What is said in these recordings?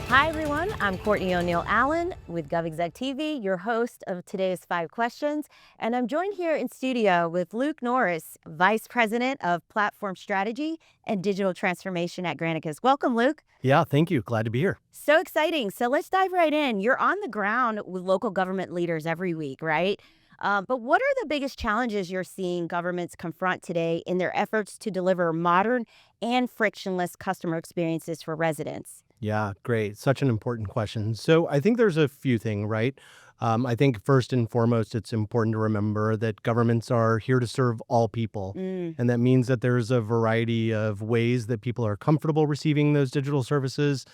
Hi, everyone. I'm Courtney O'Neill Allen with GovExec TV, your host of today's 5 questions. And I'm joined here in studio with Luke Norris, Vice President of Platform Strategy and Digital Transformation at Granicus. Welcome, Luke. Yeah, thank you. Glad to be here. So exciting. So let's dive right in. You're on the ground with local government leaders every week, right? But what are the biggest challenges you're seeing governments confront today in their efforts to deliver modern and frictionless customer experiences for residents? Yeah, great. Such an important question. So I think there's a few things, right? I think first and foremost, it's important to remember that governments are here to serve all people. And that means that there's a variety of ways that people are comfortable receiving those digital services.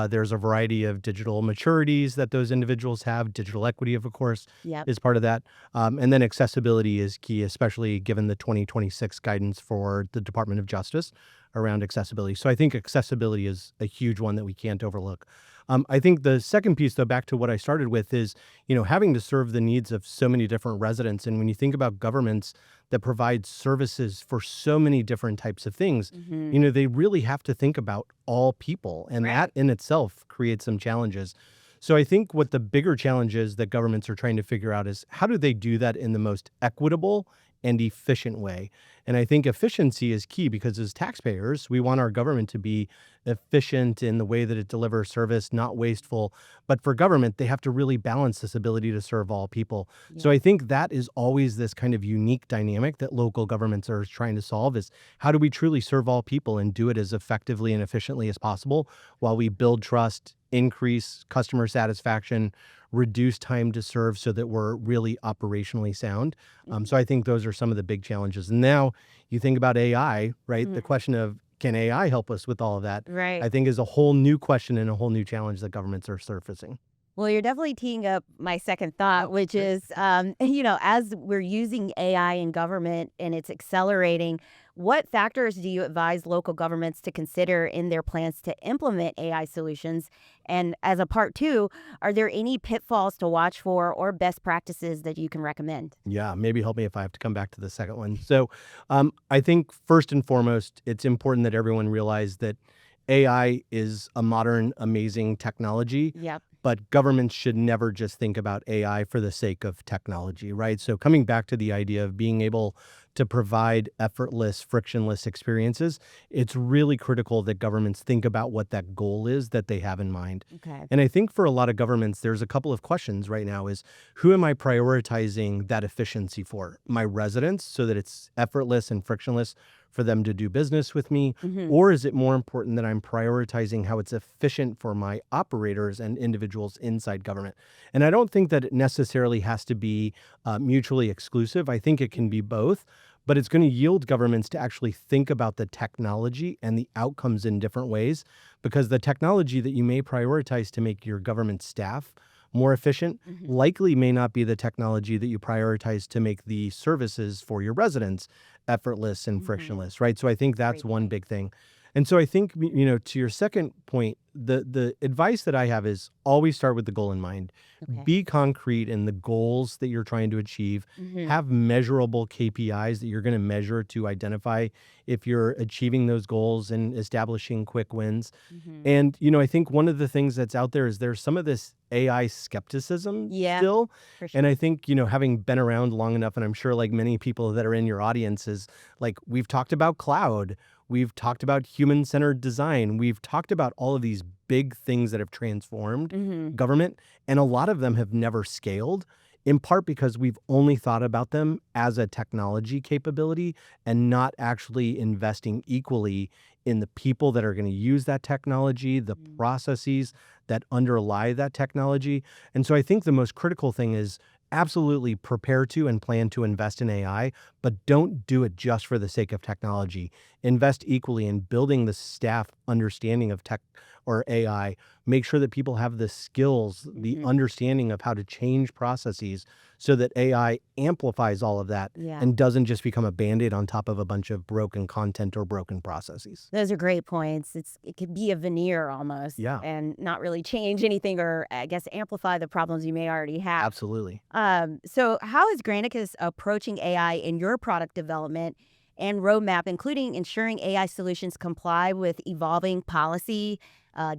There's a variety of digital maturities that those individuals have. Digital equity, of course, Yep. is part of that. And then accessibility is key, especially given the 2026 guidance for the Department of Justice around accessibility. So I think accessibility is a huge one that we can't overlook. I think the second piece, though, back to what I started with is, having to serve the needs of so many different residents. And when you think about governments that provide services for so many different types of things, they really have to think about all people. And that in itself creates some challenges. So I think what the bigger challenge is that governments are trying to figure out is how do they do that in the most equitable and efficient way? And I think efficiency is key because as taxpayers, we want our government to be efficient in the way that it delivers service, not wasteful. But for government, they have to really balance this ability to serve all people. So I think that is always this kind of unique dynamic that local governments are trying to solve is how do we truly serve all people and do it as effectively and efficiently as possible while we build trust, increase customer satisfaction, reduce time to serve so that we're really operationally sound. So I think those are some of the big challenges. And now you think about AI, right? The question of can AI help us with all of that? Right. I think is a whole new question and a whole new challenge that governments are surfacing. Well, you're definitely teeing up my second thought, which great. is, as we're using AI in government and it's accelerating, what factors do you advise local governments to consider in their plans to implement AI solutions? And as a part two, are there any pitfalls to watch for or best practices that you can recommend? Yeah, maybe help me if I have to come back to the second one. So I think first and foremost, it's important that everyone realize that AI is a modern, amazing technology. Yep. But governments should never just think about AI for the sake of technology, right? So coming back to the idea of being able to provide effortless, frictionless experiences, it's really critical that governments think about what that goal is that they have in mind. Okay. And I think for a lot of governments, there's a couple of questions right now is who am I prioritizing that efficiency for? My residents so that it's effortless and frictionless for them to do business with me? Or is it more important that I'm prioritizing how it's efficient for my operators and individuals inside government? And I don't think that it necessarily has to be mutually exclusive. I think it can be both, but it's going to yield governments to actually think about the technology and the outcomes in different ways because the technology that you may prioritize to make your government staff more efficient likely may not be the technology that you prioritize to make the services for your residents effortless and frictionless, right? So I think that's Great one point. big thing. And so I think, to your second point, the advice that I have is always start with the goal in mind. Okay. Be concrete in the goals that you're trying to achieve. Have measurable KPIs that you're going to measure to identify if you're achieving those goals and establishing quick wins. And, I think one of the things that's out there is there's some of this AI skepticism Yeah, still. for sure. And I think, having been around long enough, and I'm sure like many people that are in your audience is like, we've talked about cloud. We've talked about human-centered design. We've talked about all of these big things that have transformed government, and a lot of them have never scaled, in part because we've only thought about them as a technology capability and not actually investing equally in the people that are going to use that technology, the processes that underlie that technology. And so I think the most critical thing is absolutely prepare to and plan to invest in AI, but don't do it just for the sake of technology. Invest equally in building the staff understanding of tech or AI. Make sure that people have the skills, the understanding of how to change processes so that AI amplifies all of that Yeah. and doesn't just become a Band-Aid on top of a bunch of broken content or broken processes. Those are great points. It could be a veneer almost, Yeah. and not really change anything, or I guess amplify the problems you may already have. Absolutely. So how is Granicus approaching AI in your product development, and roadmap, including ensuring AI solutions comply with evolving policy,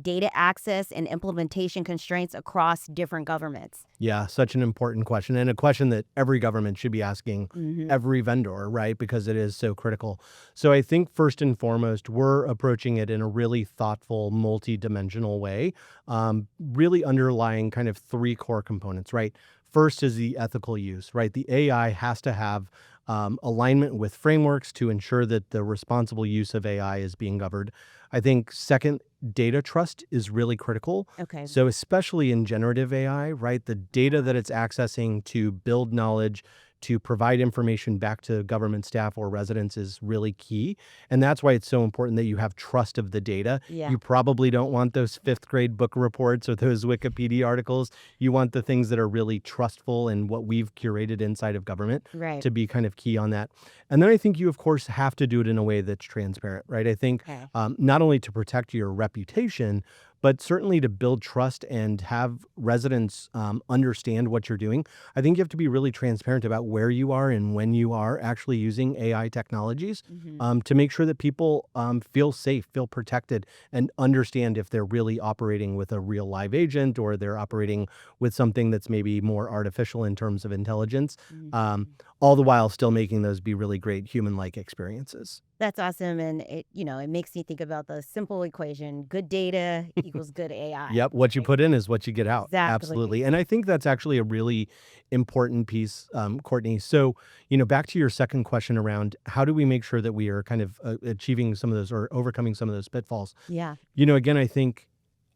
data access, and implementation constraints across different governments? Yeah, such an important question, and a question that every government should be asking Hmm. every vendor, right? Because it is so critical. So I think first and foremost, we're approaching it in a really thoughtful, multi-dimensional way, really underlying kind of three core components, right? First is the ethical use, right? The AI has to have alignment with frameworks to ensure that the responsible use of AI is being governed. I think second, data trust is really critical. Okay. So, especially in generative AI, right? The data that it's accessing to build knowledge, to provide information back to government staff or residents is really key. And that's why it's so important that you have trust of the data. Yeah. You probably don't want those fifth grade book reports or those Wikipedia articles. You want the things that are really trustful and what we've curated inside of government Right. to be kind of key on that. And then I think you, of course, have to do it in a way that's transparent, right? I think Okay. not only to protect your reputation, but certainly to build trust and have residents understand what you're doing. I think you have to be really transparent about where you are and when you are actually using AI technologies Hmm. to make sure that people feel safe, feel protected, and understand if they're really operating with a real live agent or they're operating with something that's maybe more artificial in terms of intelligence, um, Hmm. all the while still making those be really great human-like experiences. That's awesome. And it makes me think about the simple equation: good data equals good AI. Yep, what you Right? put in is what you get out. Exactly. Absolutely, and I think that's actually a really important piece, Courtney. So, back to your second question around how do we make sure that we are kind of achieving some of those or overcoming some of those pitfalls? Yeah. Again, I think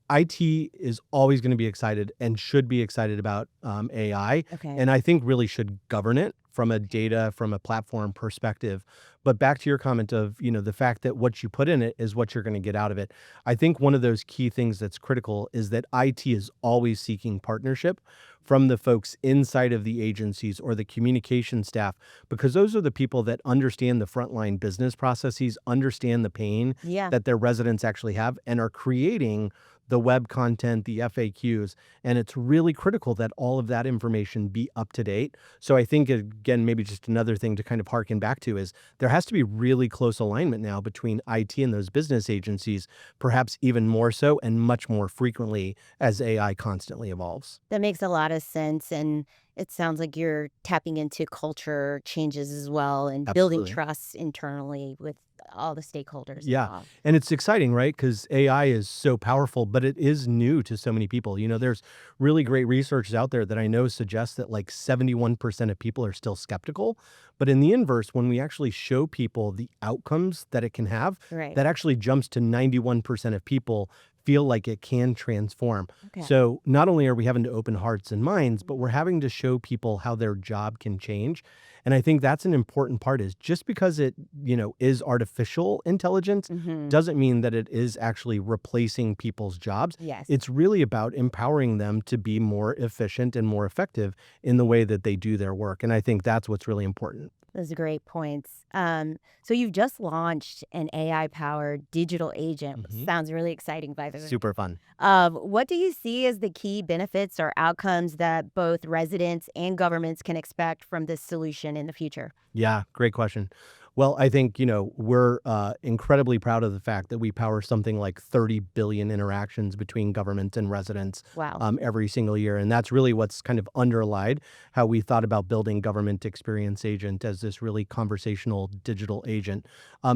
IT is always going to be excited and should be excited about AI, Okay. and I think really should govern it from a Okay. data, from a platform perspective. But back to your comment of, the fact that what you put in it is what you're going to get out of it. I think one of those key things that's critical is that IT is always seeking partnership from the folks inside of the agencies or the communication staff, because those are the people that understand the frontline business processes, understand the pain Yeah. that their residents actually have, and are creating the web content, the FAQs. And it's really critical that all of that information be up to date. So I think, again, maybe just another thing to kind of harken back to is there has to be really close alignment now between IT and those business agencies, perhaps even more so and much more frequently as AI constantly evolves. That makes a lot of sense. And it sounds like you're tapping into culture changes as well and building Absolutely. trust internally with all the stakeholders Yeah. involved. And it's exciting, right? Because AI is so powerful, but it is new to so many people. There's really great research out there that I know suggests that like 71% of people are still skeptical. But in the inverse, when we actually show people the outcomes that it can have, Right. that actually jumps to 91% of people feel like it can transform. Okay. So not only are we having to open hearts and minds, but we're having to show people how their job can change. And I think that's an important part is just because it, is artificial intelligence Hmm. doesn't mean that it is actually replacing people's jobs. Yes. It's really about empowering them to be more efficient and more effective in the way that they do their work. And I think that's what's really important. Those are great points. So you've just launched an AI-powered digital agent, which Mhm. sounds really exciting, by the way. Super fun. What do you see as the key benefits or outcomes that both residents and governments can expect from this solution in the future? Yeah, great question. Well, I think, we're incredibly proud of the fact that we power something like 30 billion interactions between government and residents Wow. every single year. And that's really what's kind of underlied how we thought about building Government Experience Agent as this really conversational digital agent.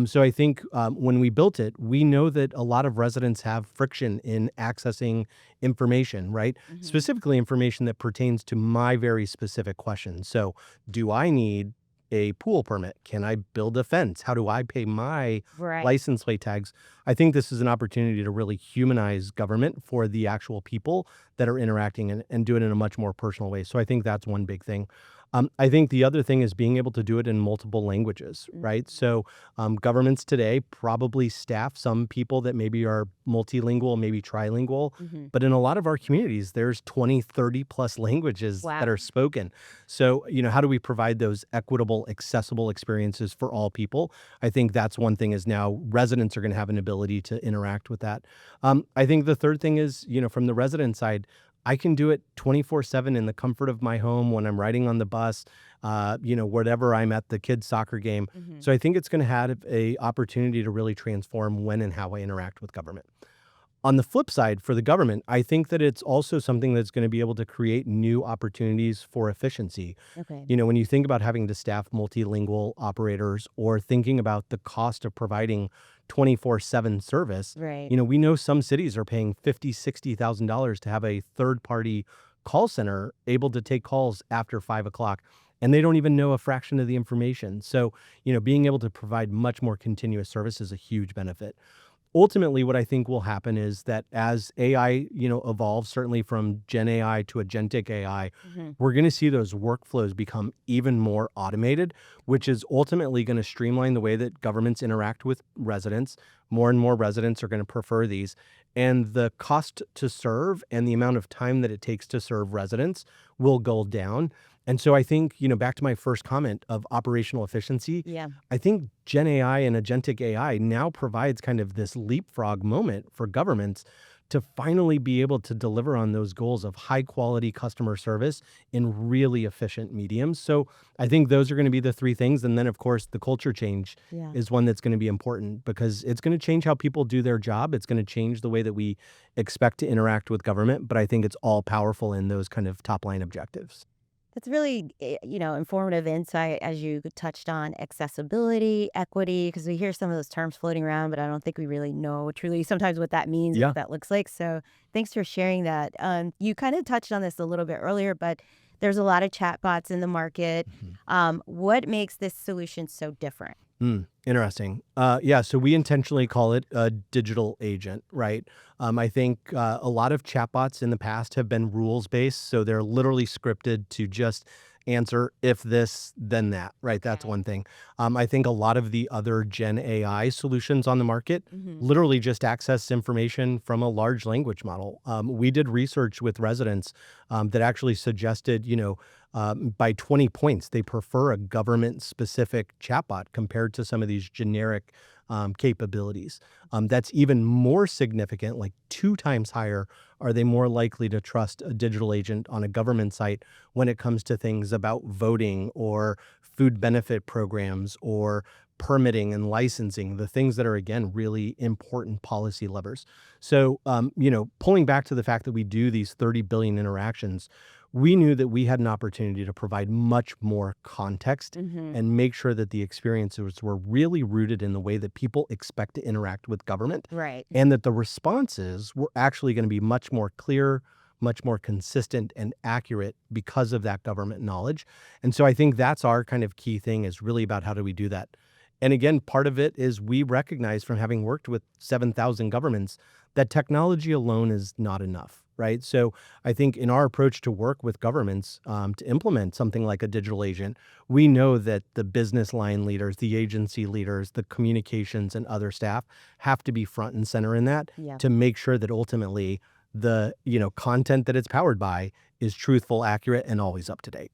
So I think when we built it, we know that a lot of residents have friction in accessing information, right? Hmm. Specifically, information that pertains to my very specific questions. So, do I need a pool permit? Can I build a fence? How do I pay my Right. license plate tags? I think this is an opportunity to really humanize government for the actual people that are interacting and do it in a much more personal way. So I think that's one big thing. I think the other thing is being able to do it in multiple languages, right? Mhm. So governments today probably staff some people that maybe are multilingual, maybe trilingual. Mhm. But in a lot of our communities, there's 20, 30 plus languages that Wow. are spoken. So, how do we provide those equitable, accessible experiences for all people? I think that's one thing is now residents are going to have an ability to interact with that. I think the third thing is, from the resident side, I can do it 24/7 in the comfort of my home when I'm riding on the bus, whatever I'm at the kids' soccer game. Hmm. So I think it's going to have a opportunity to really transform when and how I interact with government. On the flip side, for the government, I think that it's also something that's going to be able to create new opportunities for efficiency. Okay. When you think about having to staff multilingual operators or thinking about the cost of providing 24/7 service, Right. we know some cities are paying $50,000, $60,000 to have a third-party call center able to take calls after 5 o'clock, and they don't even know a fraction of the information. So, being able to provide much more continuous service is a huge benefit. Ultimately, what I think will happen is that as AI, evolves, certainly from Gen AI to agentic AI, Hmm. we're going to see those workflows become even more automated, which is ultimately going to streamline the way that governments interact with residents. More and more residents are going to prefer these. And the cost to serve and the amount of time that it takes to serve residents will go down. And so I think, back to my first comment of operational efficiency, Yeah. I think Gen AI and agentic AI now provides kind of this leapfrog moment for governments to finally be able to deliver on those goals of high quality customer service in really efficient mediums. So I think those are going to be the three things. And then, of course, the culture change Yeah. is one that's going to be important because it's going to change how people do their job. It's going to change the way that we expect to interact with government. But I think it's all powerful in those kind of top line objectives. That's really, informative insight as you touched on accessibility, equity, because we hear some of those terms floating around, but I don't think we really know truly sometimes what that means, what Yeah. that looks like. So thanks for sharing that. You kind of touched on this a little bit earlier, but there's a lot of chatbots in the market. Mhm. What makes this solution so different? Interesting. Yeah, so we intentionally call it a digital agent, right? I think a lot of chatbots in the past have been rules based, so they're literally scripted to just answer if this, then that, right? That's Okay. one thing. I think a lot of the other Gen AI solutions on the market Hmm. literally just access information from a large language model. We did research with residents that actually suggested, by 20 points, they prefer a government specific chatbot compared to some of these generic capabilities. That's even more significant, like 2 times higher, are they more likely to trust a digital agent on a government site when it comes to things about voting or food benefit programs or permitting and licensing, the things that are, again, really important policy levers. So, pulling back to the fact that we do these 30 billion interactions, we knew that we had an opportunity to provide much more context Hmm. and make sure that the experiences were really rooted in the way that people expect to interact with government Right. and that the responses were actually going to be much more clear, much more consistent and accurate because of that government knowledge. And so I think that's our kind of key thing is really about how do we do that. And again, part of it is we recognize from having worked with 7,000 governments that technology alone is not enough, right? So I think in our approach to work with governments to implement something like a digital agent, we know that the business line leaders, the agency leaders, the communications and other staff have to be front and center in that Yeah. to make sure that ultimately the content that it's powered by is truthful, accurate, and always up to date.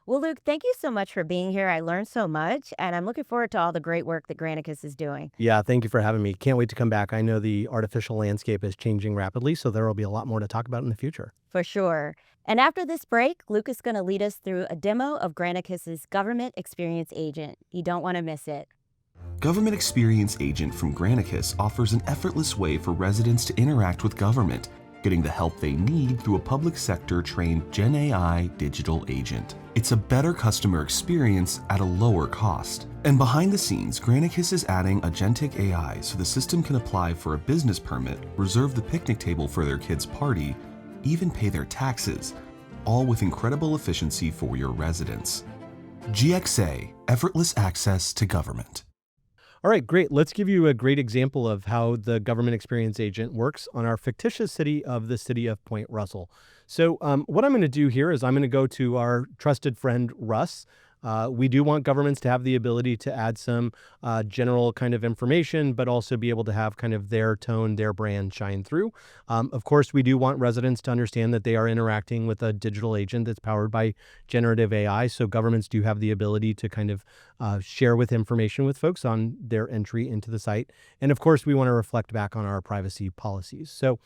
Well, Luke, thank you so much for being here. I learned so much, and I'm looking forward to all the great work that Granicus is doing. Yeah, thank you for having me. Can't wait to come back. I know the artificial landscape is changing rapidly, so there will be a lot more to talk about in the future. For sure. And after this break, Luke is going to lead us through a demo of Granicus's Government Experience Agent. You don't want to miss it. Government Experience Agent from Granicus offers an effortless way for residents to interact with government, getting the help they need through a public sector trained Gen AI digital agent. It's a better customer experience at a lower cost. And behind the scenes, Granicus is adding agentic AI so the system can apply for a business permit, reserve the picnic table for their kids' party, even pay their taxes, all with incredible efficiency for your residents. GXA, effortless access to government. All right, great. Let's give you a great example of how the government experience agent works on our fictitious city of the city of Point Russell. So what I'm going to do here is I'm going to go to our trusted friend, Russ. We do want governments to have the ability to add some general kind of information, but also be able to have kind of their tone, their brand shine through. Of course, we do want residents to understand that they are interacting with a digital agent that's powered by generative AI. So governments do have the ability to kind of share with information with folks on their entry into the site. And of course, we want to reflect back on our privacy policies. So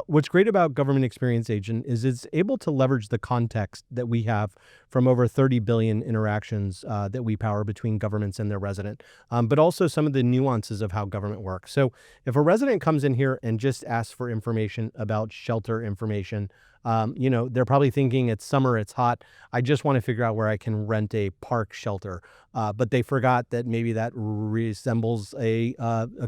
what's great about Government Experience Agent is it's able to leverage the context that we have from over 30 billion interactions that we power between governments and their resident, but also some of the nuances of how government works. So if a resident comes in here and just asks for information about shelter information, they're probably thinking it's summer, it's hot. I just want to figure out where I can rent a park shelter. But they forgot that maybe that resembles a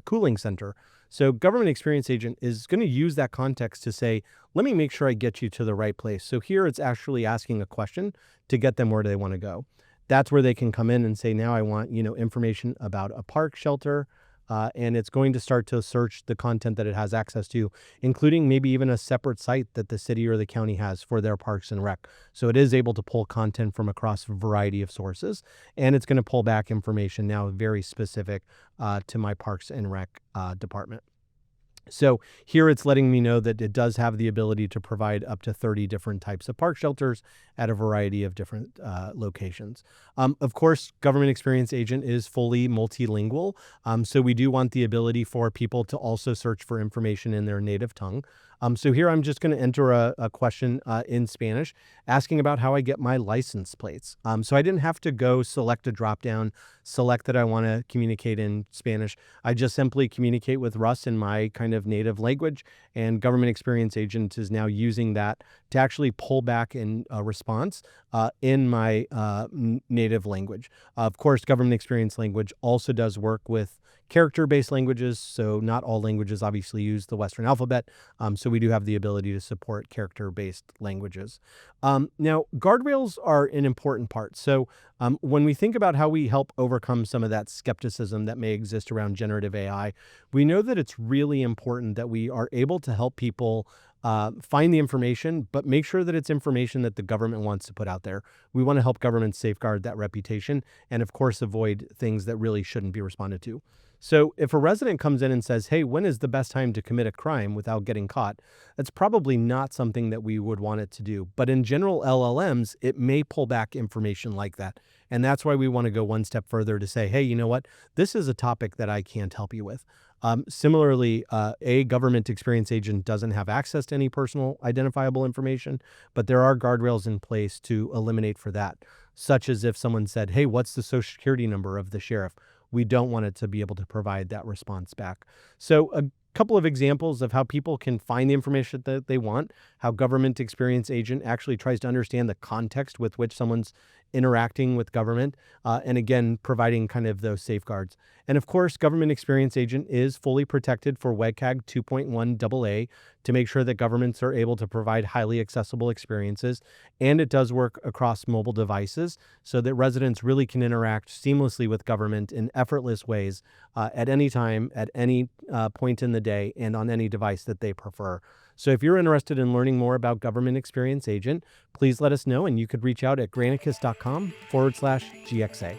cooling center. So Government Experience Agent is going to use that context to say, let me make sure I get you to the right place. So here it's actually asking a question to get them where they want to go. That's where they can come in and say, now I want, information about a park shelter. And it's going to start to search the content that it has access to, including maybe even a separate site that the city or the county has for their parks and rec. So it is able to pull content from across a variety of sources, and it's going to pull back information now very specific to my parks and rec department. So here it's letting me know that it does have the ability to provide up to 30 different types of park shelters at a variety of different locations. Of course, Government Experience Agent is fully multilingual. So we do want the ability for people to also search for information in their native tongue. So here I'm just going to enter a question in Spanish asking about how I get my license plates. So I didn't have to go select a dropdown, select that I want to communicate in Spanish. I just simply communicate with Russ in my kind of native language, and Government Experience Agent is now using that to actually pull back in a response in my native language. Of course, Government Experience language also does work with character-based languages, so not all languages obviously use the Western alphabet, so we do have the ability to support character-based languages. Now, guardrails are an important part. So when we think about how we help overcome some of that skepticism that may exist around generative AI, we know that it's really important that we are able to help people find the information, but make sure that it's information that the government wants to put out there. We want to help governments safeguard that reputation and, of course, avoid things that really shouldn't be responded to. So if a resident comes in and says, hey, when is the best time to commit a crime without getting caught? That's probably not something that we would want it to do. But in general LLMs, it may pull back information like that. And that's why we want to go one step further to say, hey, you know what? This is a topic that I can't help you with. Similarly, a Government Experience Agent doesn't have access to any personal identifiable information, but there are guardrails in place to eliminate for that, such as if someone said, hey, what's the social security number of the sheriff? We don't want it to be able to provide that response back. So a couple of examples of how people can find the information that they want, how Government Experience Agent actually tries to understand the context with which someone's interacting with government, and again, providing kind of those safeguards. And of course, Government Experience Agent is fully protected for WCAG 2.1 AA to make sure that governments are able to provide highly accessible experiences. And it does work across mobile devices so that residents really can interact seamlessly with government in effortless ways at any time, at any point in the day, and on any device that they prefer. So if you're interested in learning more about Government Experience Agent, please let us know, and you could reach out at granicus.com/GXA.